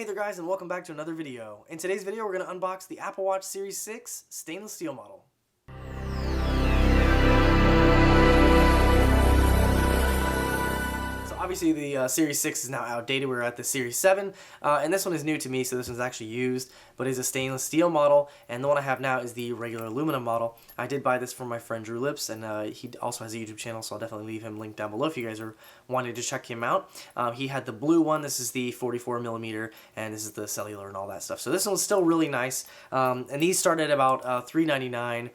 Hey there guys, and welcome back to another video. In today's video we're going to unbox the Apple Watch Series 6 stainless steel model. Obviously the Series 6 is now outdated. We're at the Series 7, and this one is new to me, so this one's actually used, but is a stainless steel model, and the one I have now is the regular aluminum model. I did buy this from my friend Drew Lips, and he also has a YouTube channel, so I'll definitely leave him linked down below if you guys are wanting to check him out. He had the blue one. This is the 44mm, and this is the cellular and all that stuff. So this one's still really nice, and these start at about $399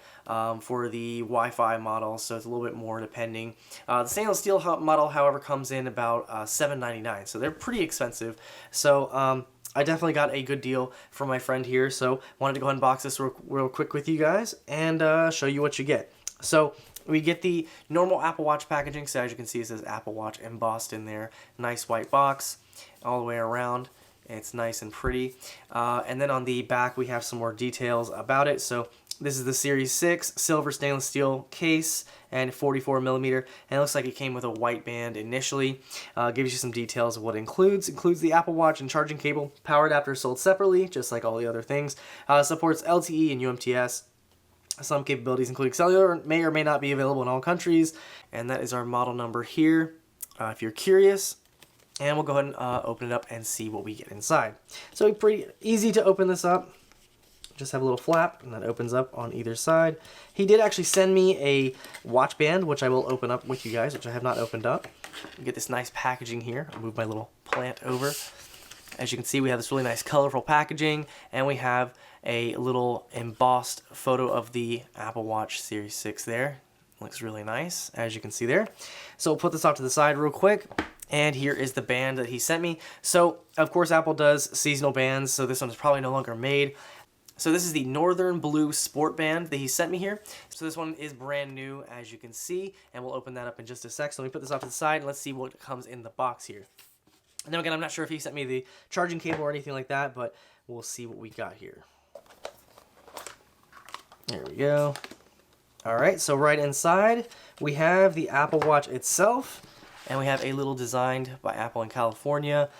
for the Wi-Fi model, so it's a little bit more depending. The stainless steel model, however, comes in about $799, so they're pretty expensive. So I definitely got a good deal from my friend here, so wanted to go ahead and box this real quick with you guys and show you what you get. So we get the normal Apple Watch packaging, so as you can see it says Apple Watch embossed in there. Nice white box all the way around. It's nice and pretty. And then on the back we have some more details about it. So this is the Series 6 silver stainless steel case and 44mm, and it looks like it came with a white band initially. Gives you some details of what it includes. Includes the Apple Watch and charging cable, power adapter sold separately, just like all the other things. Supports LTE and UMTS. Some capabilities including cellular may or may not be available in all countries, and that is our model number here if you're curious. And we'll go ahead and open it up and see what we get inside. So pretty easy to open this up. Just have a little flap, and that opens up on either side. He did actually send me a watch band, which I will open up with you guys, which I have not opened up. You get this nice packaging here. I'll move my little plant over. As you can see, we have this really nice colorful packaging, and we have a little embossed photo of the Apple Watch Series 6 there. Looks really nice, as you can see there. So we'll put this off to the side real quick. And here is the band that he sent me. So, of course, Apple does seasonal bands, so this one is probably no longer made. So this is the Northern Blue Sport Band that he sent me here. So this one is brand new, as you can see, and we'll open that up in just a sec. So let me put this off to the side, and let's see what comes in the box here. And then again, I'm not sure if he sent me the charging cable or anything like that, but we'll see what we got here. There we go. All right, so right inside, we have the Apple Watch itself, and we have a little designed by Apple in California.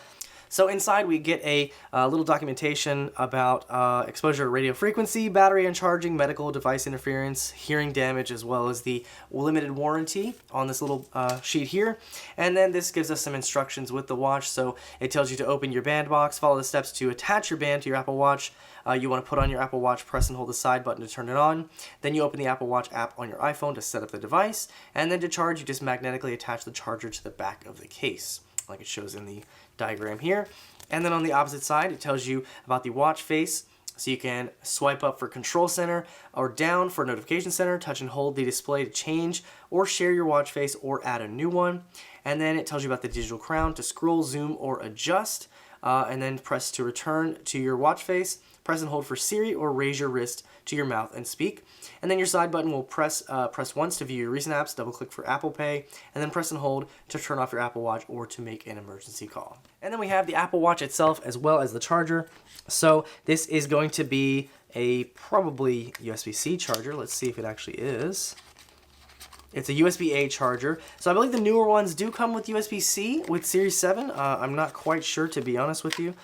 So inside we get a little documentation about exposure to radio frequency, battery and charging, medical device interference, hearing damage, as well as the limited warranty on this little sheet here. And then this gives us some instructions with the watch. So it tells you to open your band box, follow the steps to attach your band to your Apple Watch. You want to put on your Apple Watch, press and hold the side button to turn it on. Then you open the Apple Watch app on your iPhone to set up the device. And then to charge, you just magnetically attach the charger to the back of the case, like it shows in the diagram here. And then on the opposite side, it tells you about the watch face. So you can swipe up for control center or down for notification center, touch and hold the display to change or share your watch face or add a new one. And then it tells you about the digital crown to scroll, zoom, or adjust. And then press to return to your watch face. Press and hold for Siri or raise your wrist to your mouth and speak. And then your side button will press once to view your recent apps, double click for Apple Pay, and then press and hold to turn off your Apple Watch or to make an emergency call. And then we have the Apple Watch itself as well as the charger. So this is going to be a probably USB-C charger. Let's see if it actually is. It's a USB-A charger. So I believe the newer ones do come with USB-C with Series 7. I'm not quite sure, to be honest with you.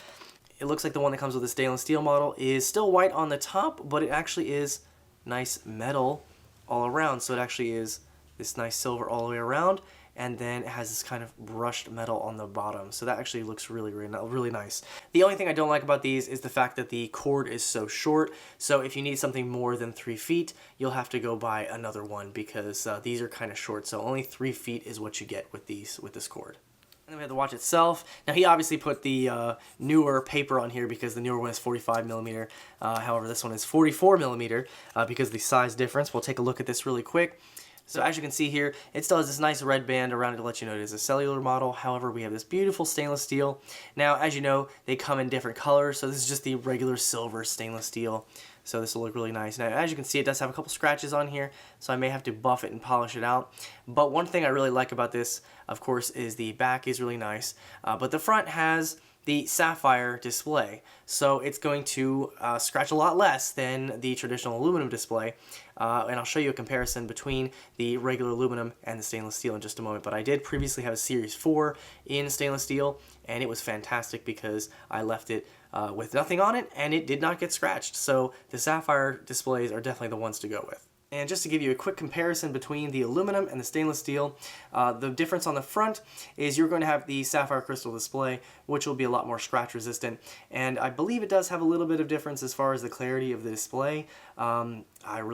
It looks like the one that comes with the stainless steel model is still white on the top, but it actually is nice metal all around. So it actually is this nice silver all the way around, and then it has this kind of brushed metal on the bottom. So that actually looks really nice. The only thing I don't like about these is the fact that the cord is so short. So if you need something more than 3 feet, you'll have to go buy another one because these are kind of short. So only 3 feet is what you get with this cord. And then we have the watch itself. Now he obviously put the newer paper on here because the newer one is 45mm. However, this one is 44mm because of the size difference. We'll take a look at this really quick. So as you can see here, it still has this nice red band around it to let you know it is a cellular model. However, we have this beautiful stainless steel. Now, as you know, they come in different colors. So this is just the regular silver stainless steel. So this will look really nice. Now, as you can see, it does have a couple scratches on here, so I may have to buff it and polish it out. But one thing I really like about this, of course, is the back is really nice. But the front has the sapphire display. So it's going to scratch a lot less than the traditional aluminum display. And I'll show you a comparison between the regular aluminum and the stainless steel in just a moment. But I did previously have a Series 4 in stainless steel, and it was fantastic because I left it with nothing on it and it did not get scratched. So the sapphire displays are definitely the ones to go with. And just to give you a quick comparison between the aluminum and the stainless steel, the difference on the front is you're going to have the sapphire crystal display, which will be a lot more scratch resistant. And I believe it does have a little bit of difference as far as the clarity of the display. I don't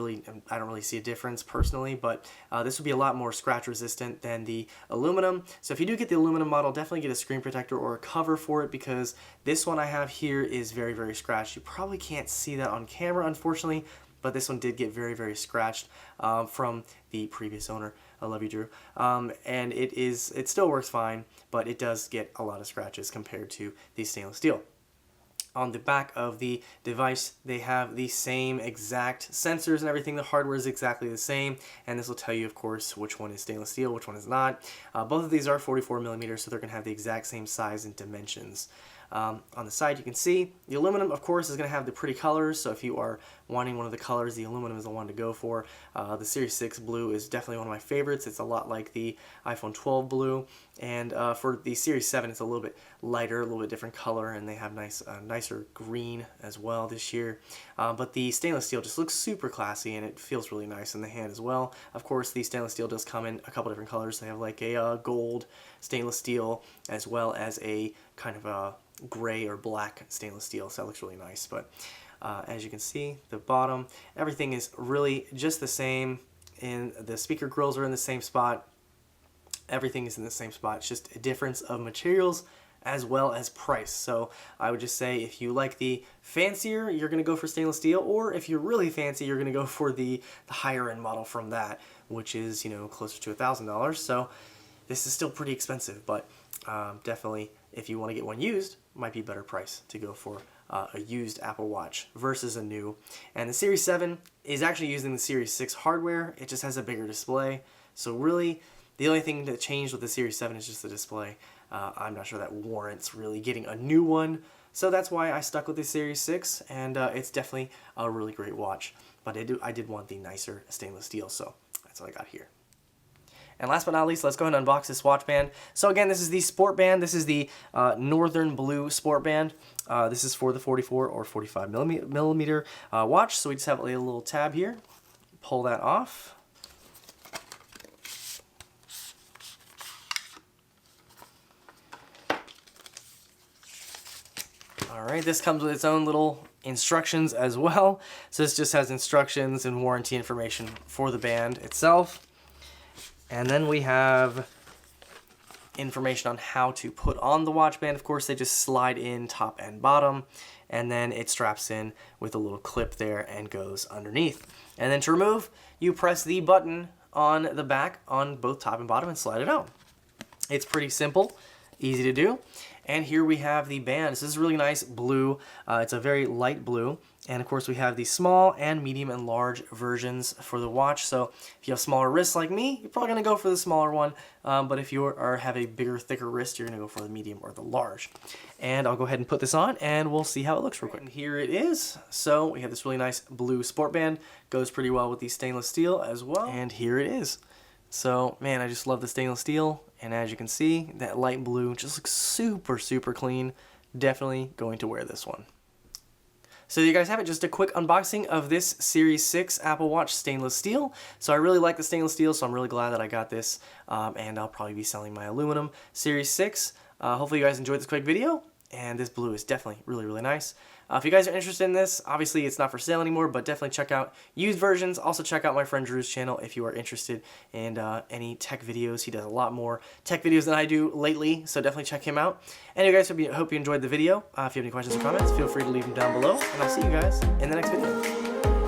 really see a difference personally, but this will be a lot more scratch resistant than the aluminum. So if you do get the aluminum model, definitely get a screen protector or a cover for it, because this one I have here is very, very scratched. You probably can't see that on camera, unfortunately, but this one did get very, very scratched from the previous owner. I love you, Drew. And it still works fine, but it does get a lot of scratches compared to the stainless steel. On the back of the device, they have the same exact sensors and everything. The hardware is exactly the same, and this will tell you, of course, which one is stainless steel, which one is not. Both of these are 44 millimeters, so they're going to have the exact same size and dimensions. On the side, you can see the aluminum, of course, is going to have the pretty colors. So if you are wanting one of the colors, the aluminum is the one to go for. The Series 6 blue is definitely one of my favorites. It's a lot like the iPhone 12 blue. And for the Series 7, it's a little bit lighter, a little bit different color, and they have nicer green as well this year. But the stainless steel just looks super classy, and it feels really nice in the hand as well. Of course, the stainless steel does come in a couple different colors. They have like a gold stainless steel, as well as a kind of a gray or black stainless steel, so that looks really nice. But as you can see, the bottom, everything is really just the same. And the speaker grills are in the same spot. Everything is in the same spot. It's just a difference of materials as well as price. So I would just say if you like the fancier, you're going to go for stainless steel, or if you're really fancy, you're going to go for the higher end model from that, which is, you know, closer to $1,000. So this is still pretty expensive, but definitely if you want to get one used, might be a better price to go for a used Apple Watch versus a new. And the Series 7 is actually using the Series 6 hardware. It just has a bigger display. So really, the only thing that changed with the Series 7 is just the display. I'm not sure that warrants really getting a new one. So that's why I stuck with the Series 6, and it's definitely a really great watch. But I did want the nicer stainless steel, so that's what I got here. And last but not least, let's go ahead and unbox this watch band. So again, this is the Sport Band. This is the Northern Blue Sport Band. This is for the 44 or 45 millimeter watch. So we just have a little tab here. Pull that off. Alright, this comes with its own little instructions as well. So this just has instructions and warranty information for the band itself. And then we have information on how to put on the watch band. Of course, they just slide in top and bottom, and then it straps in with a little clip there and goes underneath. And then to remove, you press the button on the back on both top and bottom and slide it out. It's pretty simple, easy to do. And here we have the band. This is really nice blue. It's a very light blue. And of course we have the small and medium and large versions for the watch. So if you have smaller wrists like me, you're probably going to go for the smaller one. But if you have a bigger, thicker wrist, you're going to go for the medium or the large. And I'll go ahead and put this on and we'll see how it looks real quick. And here it is. So we have this really nice blue sport band. Goes pretty well with the stainless steel as well. And here it is. So, man, I just love the stainless steel. And as you can see, that light blue just looks super, super clean. Definitely going to wear this one. So you guys have it, just a quick unboxing of this Series 6 Apple Watch stainless steel. So I really like the stainless steel, so I'm really glad that I got this. And I'll probably be selling my aluminum Series 6. Hopefully you guys enjoyed this quick video. And this blue is definitely really, really nice. If you guys are interested in this, obviously it's not for sale anymore, but definitely check out used versions. Also check out my friend Drew's channel if you are interested in any tech videos. He does a lot more tech videos than I do lately, so definitely check him out. And you guys, hope you enjoyed the video. If you have any questions or comments, feel free to leave them down below, and I'll see you guys in the next video.